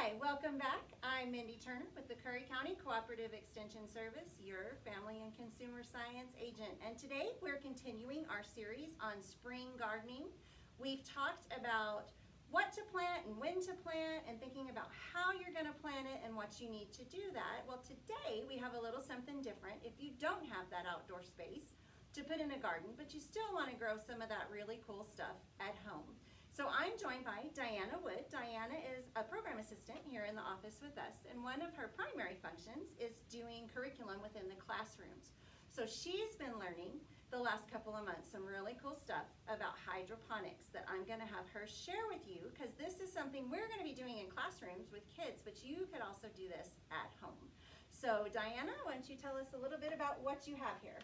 Hi, welcome back. I'm Mindy Turner with the Curry County Cooperative Extension Service, your family and consumer science agent. And today we're continuing our series on spring gardening. We've talked about what to plant and when to plant and thinking about how you're going to plant it and what you need to do that. Well, today we have a little something different. If you don't have that outdoor space to put in a garden, but you still want to grow some of that really cool stuff at home. So I'm joined by Diana Wood. Diana is a program assistant here in the office with us, and one of her primary functions is doing curriculum within the classrooms. So she's been learning the last couple of months some really cool stuff about hydroponics that I'm going to have her share with you, because this is something we're going to be doing in classrooms with kids, but you could also do this at home. So Diana, why don't you tell us a little bit about what you have here?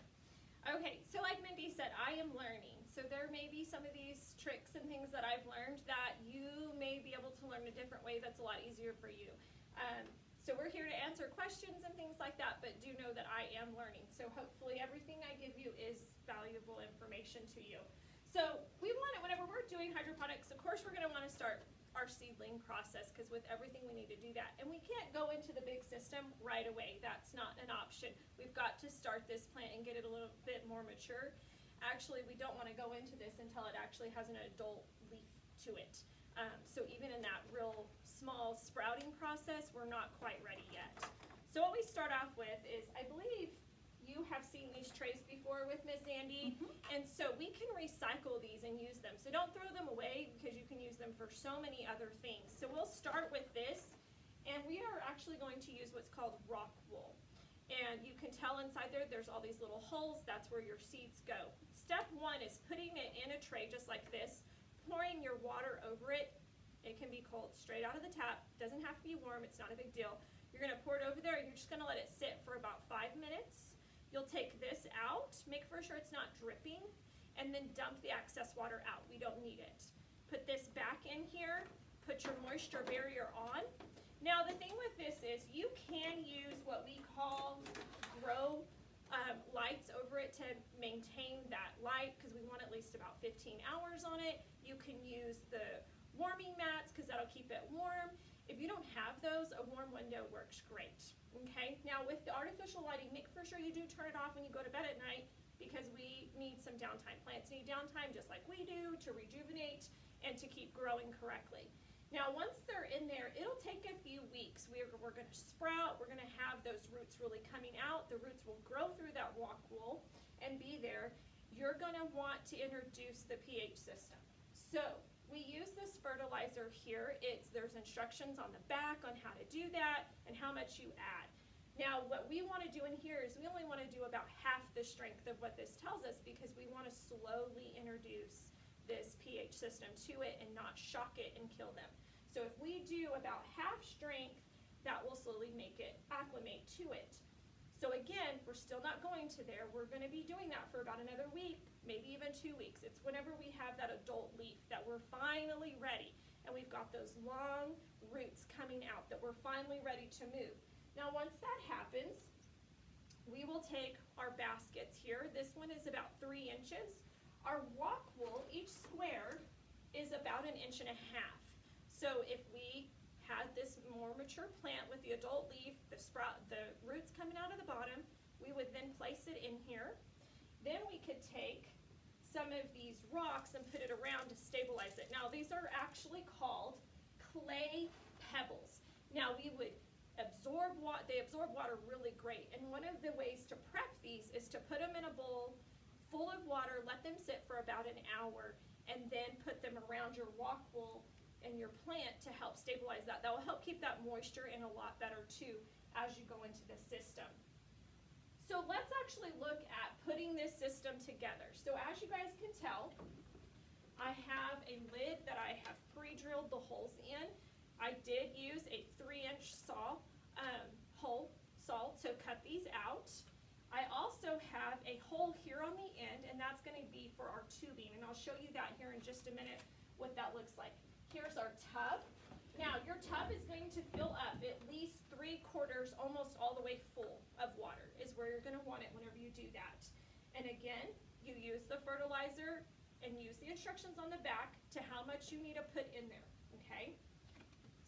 Okay, so like Mindy said, I am learning. So there may be some of these tricks and things that I've learned that you may be able to learn a different way that's a lot easier for you. So we're here to answer questions and things like that, but do know that I am learning. So hopefully everything I give you is valuable information to you. So we want it, whenever we're doing hydroponics, of course we're going to want to start our seedling process, because with everything we need to do that. And we can't go into the big system right away. That's not an option. We've got to start this plant and get it a little bit more mature. Actually, we don't want to go into this until it actually has an adult leaf to it. So even in that real small sprouting process, we're not quite ready yet. So what we start off with is, I believe you have seen these trays before with Miss Andy, and so we can recycle these and use them. So don't throw them away, because you can use them for so many other things. So we'll start with this, and we are actually going to use what's called rock wool. And you can tell inside there, there's all these little holes. That's where your seeds go. Step one is putting it in a tray just like this, pouring your water over it. It can be cold, straight out of the tap. Doesn't have to be warm, it's not a big deal. You're gonna pour it over there, and you're just gonna let it sit for about 5 minutes. You'll take this out, make for sure it's not dripping, and then dump the excess water out. We don't need it. Put this back in here, put your moisture barrier on. Now the thing with this is you can use what we call grow lights over it to maintain that light, because we want at least about 15 hours on it. You can use the warming mats, because that'll keep it warm. If you don't have those, a warm window works great. Okay, now with the artificial lighting, make for sure you do turn it off when you go to bed at night, because we need some downtime. Plants need downtime just like we do to rejuvenate and to keep growing correctly. Now once they're in there, it'll take a few weeks. We're going to sprout, we're going to have those roots really coming out. The roots will grow through that rock wool and be there. You're going to want to introduce the pH system. So we use this fertilizer here. There's instructions on the back on how to do that and how much you add. Now what we want to do in here is we only want to do about half the strength of what this tells us, because we want to slowly introduce this pH system to it and not shock it and kill them. So if we do about half strength, that will slowly make it acclimate to it. So again, we're still not going to there. We're going to be doing that for about another week, maybe even 2 weeks. It's whenever we have that adult leaf that we're finally ready, and we've got those long roots coming out that we're finally ready to move. Now once that happens, we will take our baskets here. This one is about 3 inches. Our rock wool, each square, is about 1.5 inches. So if we had this more mature plant with the adult leaf, the roots coming out of the bottom, we would then place it in here. Then we could take some of these rocks and put it around to stabilize it. Now these are actually called clay pebbles. Now we would absorb water, they absorb water really great. And one of the ways to prep these is to put them in a bowl full of water, let them sit for about an hour, and then put them around your rock wool and your plant to help stabilize that. That will help keep that moisture in a lot better too as you go into the system. So let's actually look at putting this system together. So as you guys can tell, I have a lid that I have pre-drilled the holes in. I did use a 3-inch hole saw to cut these out. I also have a hole here on the end, and that's going to be for our tubing, and I'll show you that here in just a minute what that looks like. Here's our tub. Now your tub is going to fill up at least 3/4, almost all the way full of water is where you're going to want it whenever you do that. And again, you use the fertilizer and use the instructions on the back to how much you need to put in there, okay?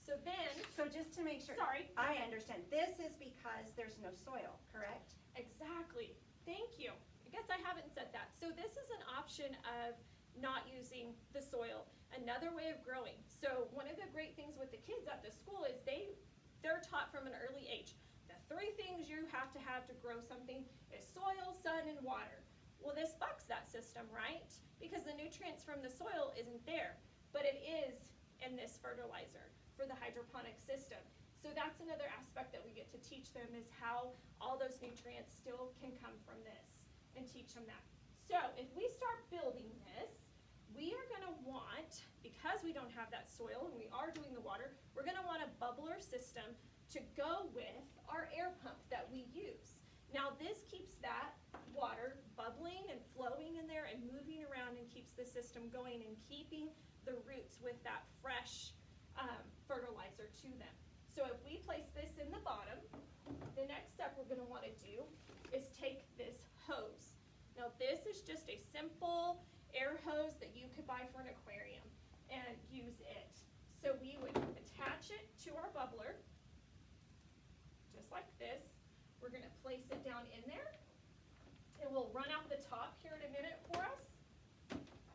So then So just to make sure. Sorry. I understand. This is because there's no soil, correct? Exactly. Thank you. I guess I haven't said that. So this is an option of not using the soil, another way of growing. So one of the great things with the kids at the school is they're taught from an early age. The 3 things you have to grow something is soil, sun, and water. Well, this bucks that system, right? Because the nutrients from the soil isn't there, but it is in this fertilizer for the hydroponic system. So that's another aspect that we get to teach them is how all those nutrients still can come from this and teach them that. So if we start building this, we are going to want, because we don't have that soil and we are doing the water, we're going to want a bubbler system to go with our air pump that we use. Now this keeps that water bubbling and flowing in there and moving around and keeps the system going and keeping the roots with that fresh fertilizer to them. So if we place this in the bottom, the next step we're going to want to do is take this hose. Now this is just a simple air hose that you could buy for an aquarium and use it. So we would attach it to our bubbler, just like this. We're going to place it down in there. It will run out the top here in a minute for us.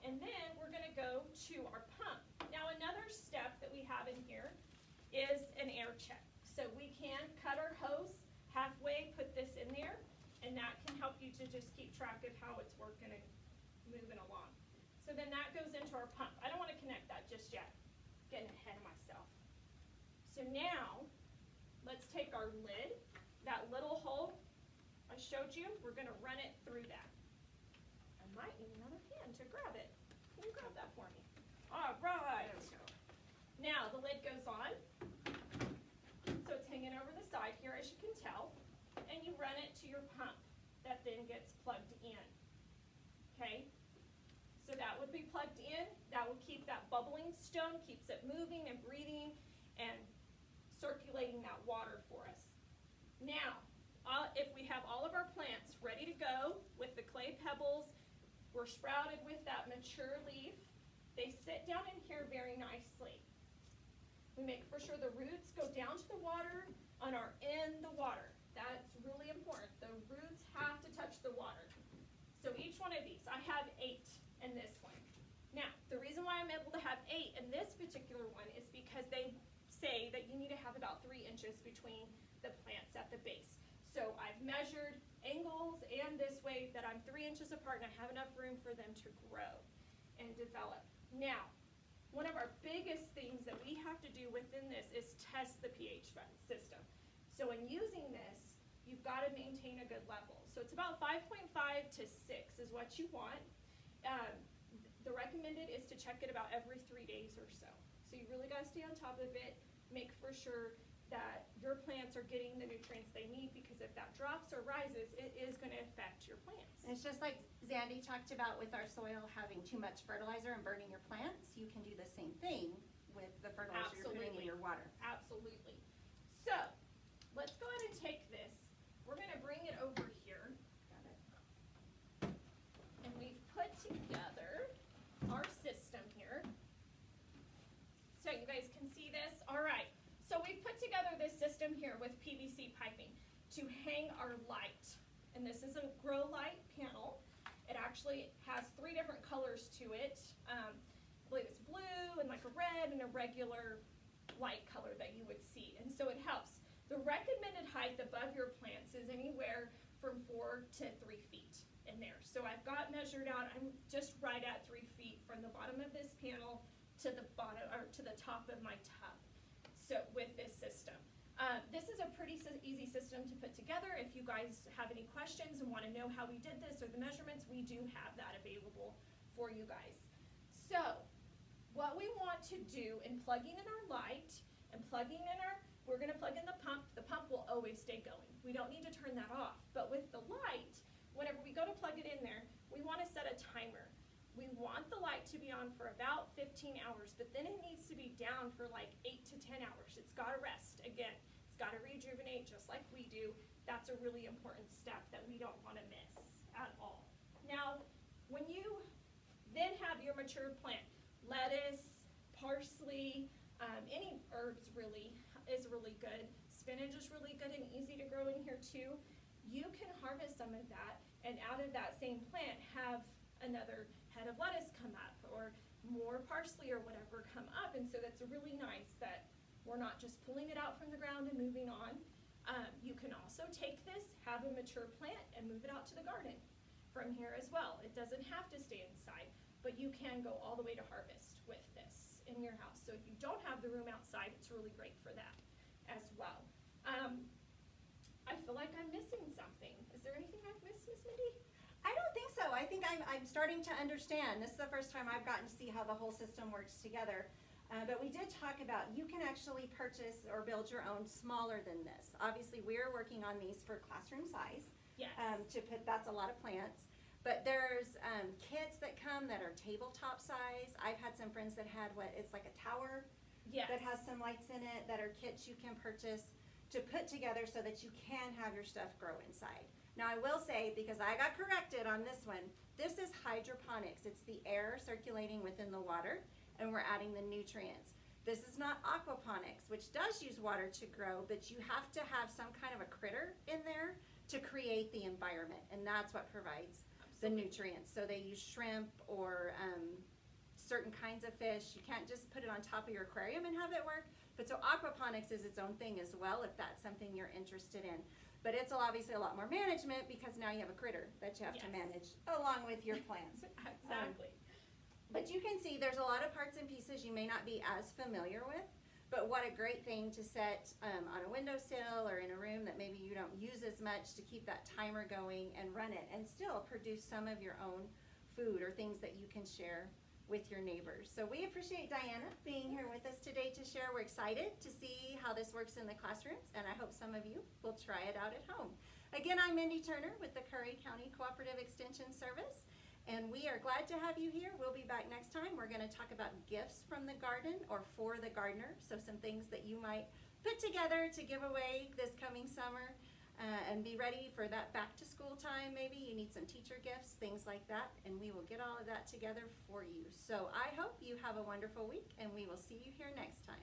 And then we're going to go to our pump. Now another step that we have in here is an air check. So we can cut our hose halfway, put this in there, and that can help you to just keep track of how it's working and moving along. So then that goes into our pump. I don't want to connect that just yet. Getting ahead of myself. So now, let's take our lid, that little hole I showed you, we're going to run it through that. I might need another hand to grab it. Can you grab that for me? All right. Now the lid goes on. So it's hanging over the side here, as you can tell. And you run it to your pump that then gets plugged in. Okay? So that would be plugged in. That will keep that bubbling stone, keeps it moving and breathing and circulating that water for us. Now, if we have all of our plants ready to go with the clay pebbles, we're sprouted with that mature leaf. They sit down in here very nicely. We make for sure the roots go down to the water and are in the water. That's really important. The roots have to touch the water. So each one of these, I have 8 in this one. Now, the reason why I'm able to have 8 in this particular one is because they say that you need to have about 3 inches between the plants at the base. So I've measured angles and this way that I'm 3 inches apart and I have enough room for them to grow and develop. Now, one of our biggest things that we have to do within this is test the pH system. So in using this, you've got to maintain a good level. So it's about 5.5 to 6 is what you want. The recommended is to check it about every 3 days or so. So you really got to stay on top of it, make for sure that your plants are getting the nutrients they need, because if that drops or rises, it is going to affect your plants. And it's just like Zandy talked about with our soil having too much fertilizer and burning your plants. You can do the same thing with the fertilizer you're putting in your water. Absolutely. So let's go ahead and take this. We're going to bring it over here. Got it. And we've put together our system here. So you guys can see this. All right. So we've put together this system here with PVC piping to hang our light. And this is a grow light panel. It actually has 3 different colors to it. I believe it's blue and like a red and a regular light color that you would see. And so it helps. The recommended height above your plants is anywhere from 4 to 3 feet in there. So I've got measured out, I'm just right at 3 feet from the bottom of this panel to the bottom, or to the top of my tub. So with this system. This is a pretty easy system to put together. If you guys have any questions and want to know how we did this or the measurements, we do have that available for you guys. So what we want to do in plugging in our light and plugging in we're going to plug in the pump will always stay going. We don't need to turn that off. But with the light, whenever we go to plug it in there, we want to set a timer. We want the light to be on for about 15 hours, but then it needs to be down for like 8 to 10 hours. It's got to rest. Again, it's got to rejuvenate just like we do. That's a really important step that we don't want to miss at all. Now, when you then have your mature plant, lettuce, parsley, any herbs really, as good. Spinach is really good and easy to grow in here too. You can harvest some of that, and out of that same plant have another head of lettuce come up, or more parsley or whatever come up. And so that's really nice that we're not just pulling it out from the ground and moving on. You can also take this, have a mature plant, and move it out to the garden from here as well. It doesn't have to stay inside, but you can go all the way to harvest with this in your house. So if you don't have the room outside, it's really great for that as well. I feel like I'm missing something. Is there anything I've missed, Miss Mindy? I don't think so. I think I'm starting to understand. This is the first time I've gotten to see how the whole system works together. But we did talk about you can actually purchase or build your own smaller than this. Obviously, we're working on these for classroom size. Yes. That's a lot of plants. But there's kits that come that are tabletop size. I've had some friends that had it's like a tower Yes. that has some lights in it, that are kits you can purchase to put together so that you can have your stuff grow inside. Now I will say, because I got corrected on this one, this is hydroponics. It's the air circulating within the water, and we're adding the nutrients. This is not aquaponics, which does use water to grow, but you have to have some kind of a critter in there to create the environment, and that's what provides the nutrients. So they use shrimp or certain kinds of fish. You can't just put it on top of your aquarium and have it work. But so aquaponics is its own thing as well, if that's something you're interested in. But it's obviously a lot more management, because now you have a critter that you have to manage along with your plants. Exactly. But you can see there's a lot of parts and pieces you may not be as familiar with, but what a great thing to set on a windowsill or in a room that maybe you don't use as much, to keep that timer going and run it and still produce some of your own food or things that you can share with your neighbors. So we appreciate Diana being here with us today to share. We're excited to see how this works in the classrooms, and I hope some of you will try it out at home. Again, I'm Mindy Turner with the Curry County Cooperative Extension Service, and we are glad to have you here. We'll be back next time. We're going to talk about gifts from the garden or for the gardener, so some things that you might put together to give away this coming summer. And be ready for that back to school time. Maybe you need some teacher gifts, things like that, and we will get all of that together for you. So I hope you have a wonderful week, and we will see you here next time.